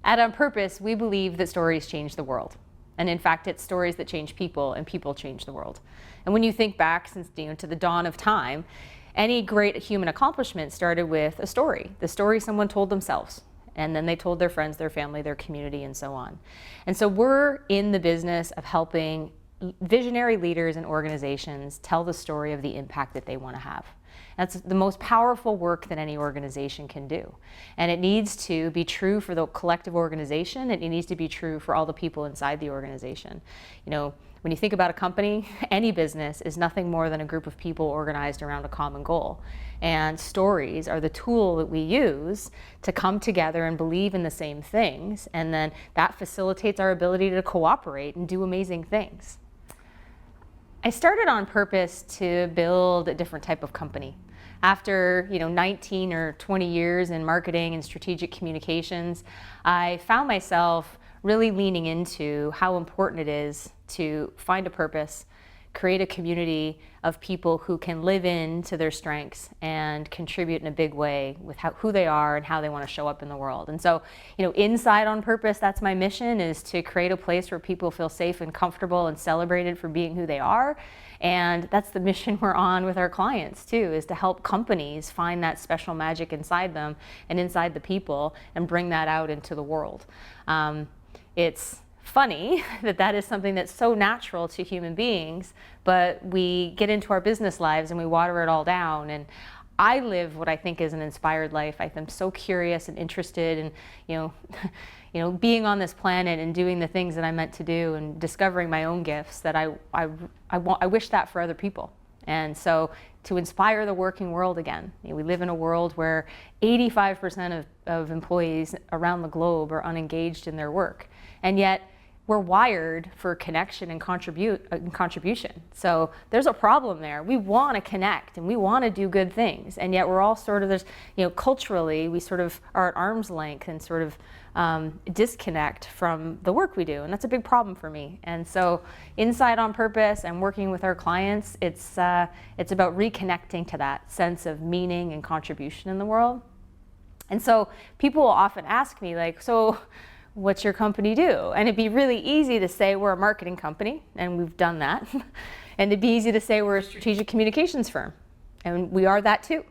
At OnPrpose, we believe that stories change the world. And in fact, it's stories that change people, and people change the world. And when you think back to the dawn of time, any great human accomplishment started with a story, the story someone told themselves. And then they told their friends, their family, their community, and so on. And so we're in the business of helping visionary leaders and organizations tell the story of the impact that they want to have. That's the most powerful work that any organization can do. And it needs to be true for the collective organization, and it needs to be true for all the people inside the organization. You know, when you think about a company, any business is nothing more than a group of people organized around a common goal. And stories are the tool that we use to come together and believe in the same things, and then that facilitates our ability to cooperate and do amazing things. I started OnPrpose to build a different type of company. After 19 or 20 years in marketing and strategic communications, I found myself really leaning into how important it is to find a purpose, create a community of people who can live into their strengths and contribute in a big way with who they are and how they want to show up in the world. And so, inside OnPrpose, that's my mission, is to create a place where people feel safe and comfortable and celebrated for being who they are. And that's the mission we're on with our clients too, is to help companies find that special magic inside them and inside the people and bring that out into the world. It's funny that is something that's so natural to human beings, but we get into our business lives and we water it all down. And I live what I think is an inspired life. I'm so curious and interested in, being on this planet and doing the things that I'm meant to do and discovering my own gifts, that I wish that for other people. And so to inspire the working world again. We live in a world where 85% of employees around the globe are unengaged in their work. And yet we're wired for connection and contribution. So there's a problem there. We want to connect and we want to do good things. And yet we're all culturally, we sort of are at arm's length and sort of disconnect from the work we do. And that's a big problem for me. And so inside OnPrpose and working with our clients, it's about reconnecting to that sense of meaning and contribution in the world. And so people will often ask me, so what's your company do? And it'd be really easy to say we're a marketing company, and we've done that. And it'd be easy to say we're a strategic communications firm, and we are that too.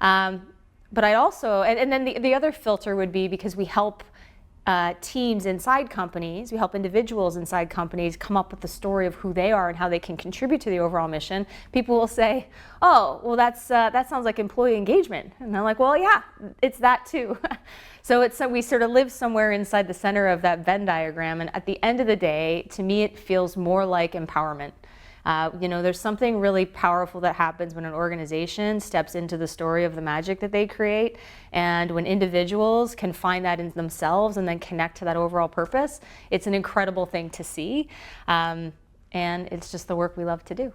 But I also, and then the other filter would be, because we help teams inside companies, we help individuals inside companies come up with the story of who they are and how they can contribute to the overall mission. People will say, oh, well, that sounds like employee engagement. And I'm like, well, yeah, it's that too. So we sort of live somewhere inside the center of that Venn diagram. And at the end of the day, to me, it feels more like empowerment. There's something really powerful that happens when an organization steps into the story of the magic that they create, and when individuals can find that in themselves and then connect to that overall purpose. It's an incredible thing to see, and it's just the work we love to do.